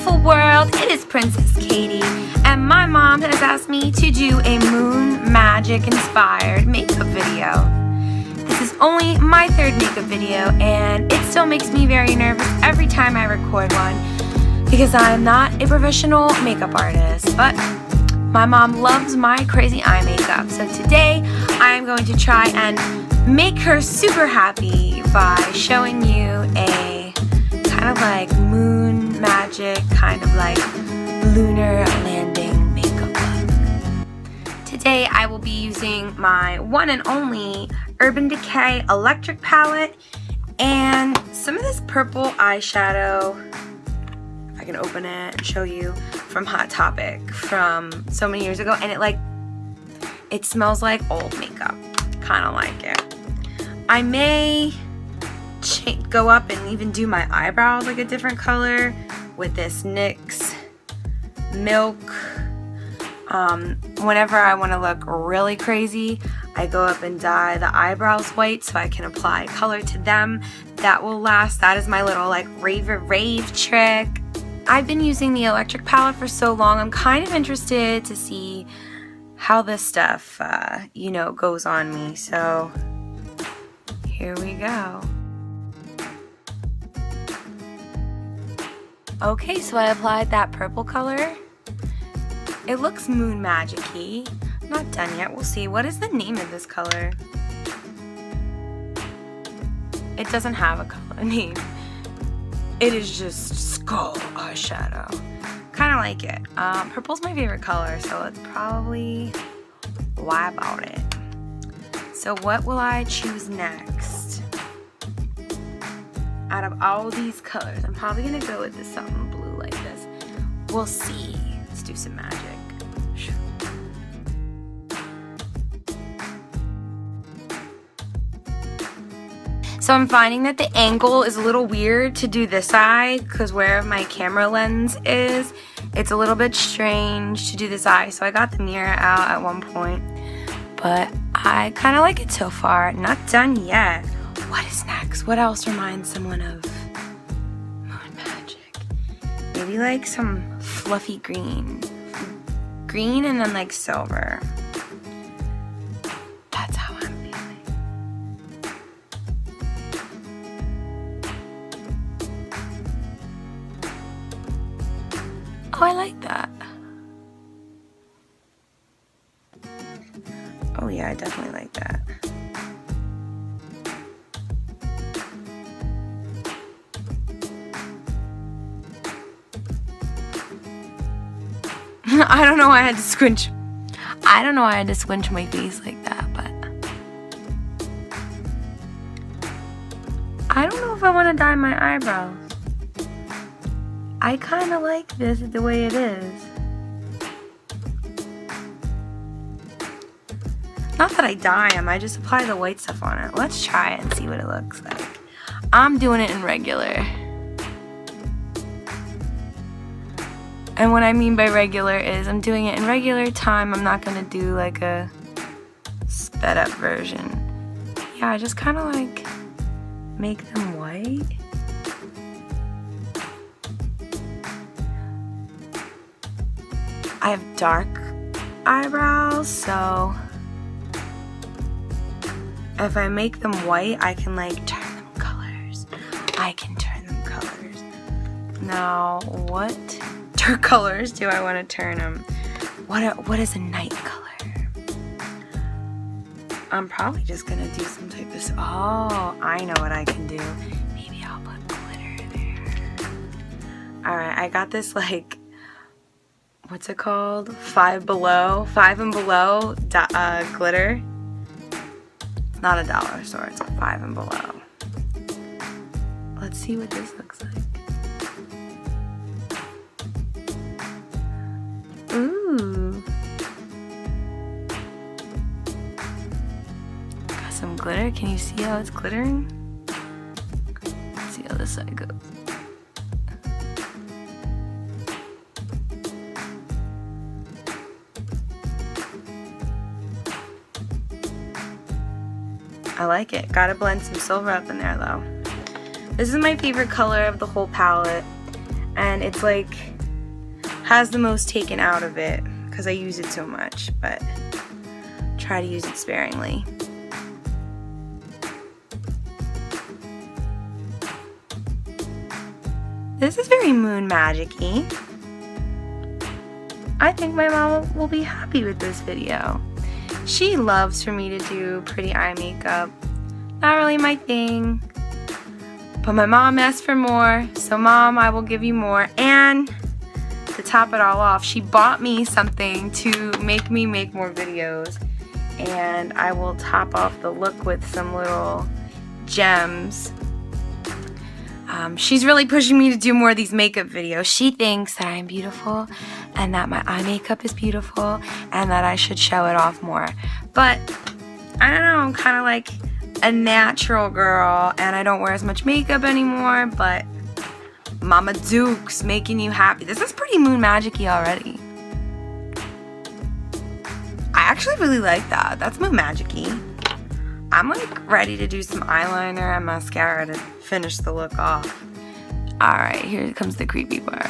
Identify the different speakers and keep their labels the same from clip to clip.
Speaker 1: beautiful world, it is PrincessKatey, and my mom has asked me to do a Moon Magick inspired makeup video. This is only my third makeup video, and it still makes me very nervous every time I record one because I'm not a professional makeup artist, but my mom loves my crazy eye makeup. So today I'm going to try and make her super happy by showing you a kind of like Moon Magick, kind of like lunar landing makeup look. Today I will be using my one and only Urban Decay Electric Palette and some of this purple eyeshadow, if I can open it and show you, from Hot Topic from so many years ago, and it smells like old makeup, kind of like it. I may go up and even do my eyebrows like a different color with this Nyx Milk. Whenever I want to look really crazy, I go up and dye the eyebrows white so I can apply color to them. That will last. That is my little like rave trick. I've been using the electric palette for so long, I'm kind of interested to see how this stuff, goes on me. So here we go. Okay, so I applied that purple color. It looks Moon Magicky. Not done yet. We'll see. What is the name of this color? It doesn't have a color name. It is just skull eyeshadow. Kind of like it. Purple's my favorite color, so let's probably lie about it. So what will I choose next? Out of all these colors, I'm probably going to go with this something blue like this. We'll see. Let's do some magic. So I'm finding that the angle is a little weird to do this eye because where my camera lens is, it's a little bit strange to do this eye. So I got the mirror out at one point, but I kind of like it so far. Not done yet. What is next? What else reminds someone of Moon Magick? Maybe like some fluffy green. Green and then like silver. That's how I'm feeling. Oh, I like that. Oh yeah, I definitely like that. I don't know why I had to squinch. I don't know why I had to squinch my face like that, but I don't know if I want to dye my eyebrows. I kind of like this the way it is. Not that I dye them, I just apply the white stuff on it. Let's try it and see what it looks like. I'm doing it in regular. And what I mean by regular is I'm doing it in regular time. I'm not going to do like a sped up version. Yeah, I just kind of like make them white. I have dark eyebrows, so if I make them white, I can like turn them colors. I can turn them colors. Now, what colors do I want to turn them? What is a night color? I'm probably just gonna do some type of, oh, I know what I can do. Maybe I'll put glitter there. Alright, I got this like, what's it called? 5 and below glitter. It's not a dollar store, it's a 5 and below. Let's see what this looks like. Ooh. Got some glitter. Can you see how it's glittering? Let's see how this side goes. I like it. Gotta blend some silver up in there though. This is my favorite color of the whole palette, and it's like has the most taken out of it because I use it so much, but try to use it sparingly. This is very Moon Magicky. I think my mom will be happy with this video. She loves for me to do pretty eye makeup. Not really my thing, but my mom asked for more, so Mom, I will give you more. And to top it all off, she bought me something to make me make more videos, and I will top off the look with some little gems. She's really pushing me to do more of these makeup videos. She thinks that I'm beautiful and that my eye makeup is beautiful and that I should show it off more. But I don't know, I'm kind of like a natural girl and I don't wear as much makeup anymore, but Mama Duke's making you happy. This is pretty Moon Magicky already. I actually really like that. That's Moon Magicky. I'm like ready to do some eyeliner and mascara to finish the look off. Alright, here comes the creepy part.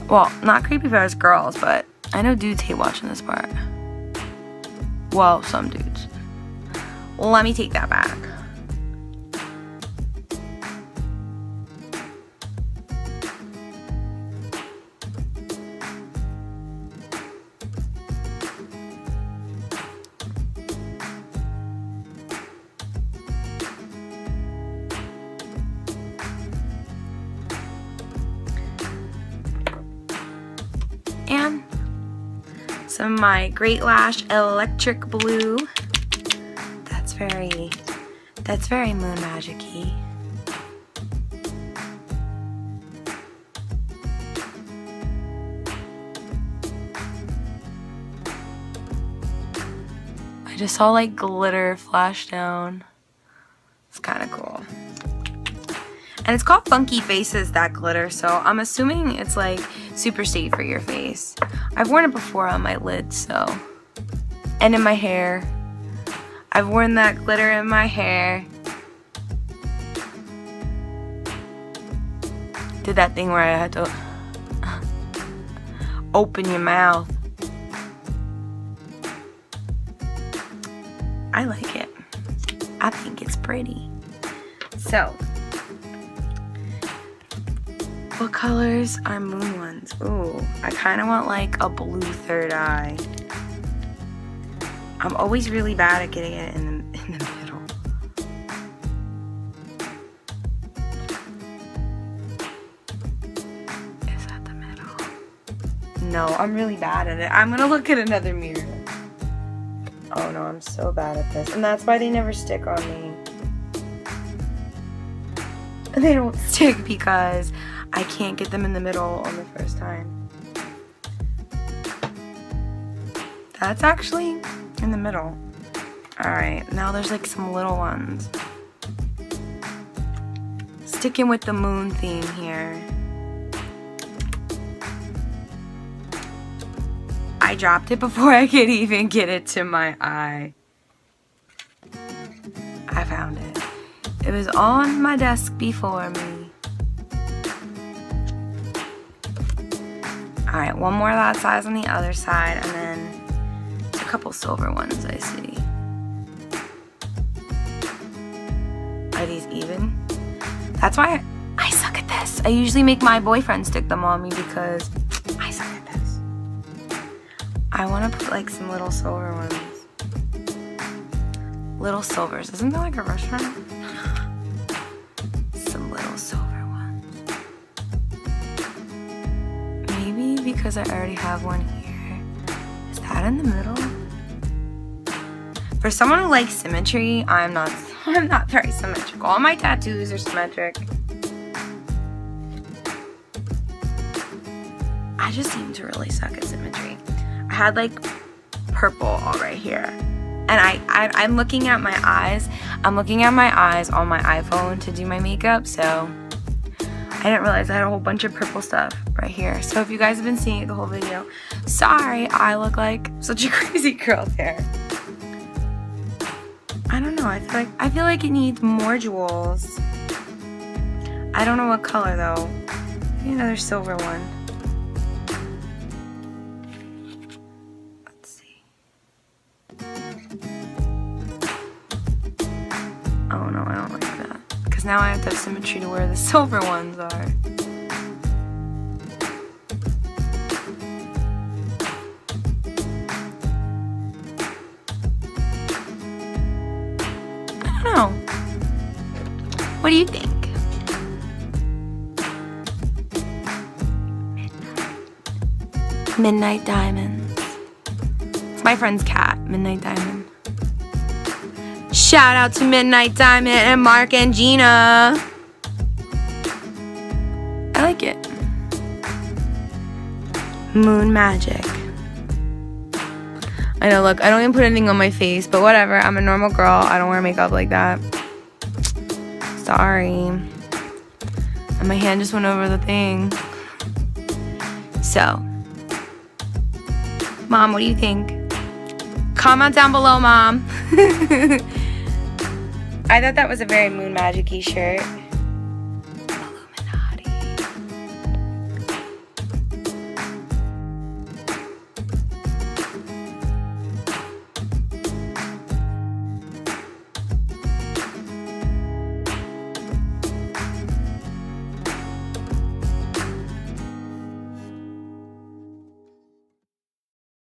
Speaker 1: Well, not creepy for us girls, but I know dudes hate watching this part. Well, some dudes. Let me take that back. And some of my Great Lash Electric Blue. That's very Moon Magicky. I just saw like glitter flash down. It's kind of cool. And it's called Funky Faces, that glitter, so I'm assuming it's like super safe for your face. I've worn it before on my lids, so. And in my hair. I've worn that glitter in my hair. Did that thing where I had to open your mouth. I like it. I think it's pretty. So. What colors are moon ones? Ooh, I kind of want like a blue third eye. I'm always really bad at getting it in the middle. Is that the middle? No, I'm really bad at it. I'm gonna look at another mirror. Oh no, I'm so bad at this. And that's why they never stick on me. They don't stick because I can't get them in the middle on the first time. That's actually in the middle. Alright, now there's like some little ones. Sticking with the moon theme here. I dropped it before I could even get it to my eye. I found it. It was on my desk before me. Alright, one more that size on the other side, and then a couple silver ones I see. Are these even? That's why I suck at this. I usually make my boyfriend stick them on me because I suck at this. I want to put like some little silver ones. Little silvers. Isn't that like a restaurant? Some little silver ones. Maybe because I already have one here. Is that in the middle? For someone who likes symmetry, I'm not very symmetrical. All my tattoos are symmetric. I just seem to really suck at symmetry. I had like purple all right here. And I'm looking at my eyes. I'm looking at my eyes on my iPhone to do my makeup, so I didn't realize I had a whole bunch of purple stuff right here. So if you guys have been seeing it the whole video, sorry, I look like such a crazy girl there. I don't know, I feel like it needs more jewels. I don't know what color though. Maybe another silver one. Let's see. Oh no, I don't like that. Because now I have to have symmetry to where the silver ones are. I don't know. What do you think? Midnight Diamonds. It's my friend's cat, Midnight Diamond. Shout out to Midnight Diamond and Mark and Gina. I like it. Moon Magick. I know, look, I don't even put anything on my face, but whatever. I'm a normal girl. I don't wear makeup like that. Sorry. And my hand just went over the thing. So, Mom, what do you think? Comment down below, Mom. I thought that was a very Moon Magicky shirt.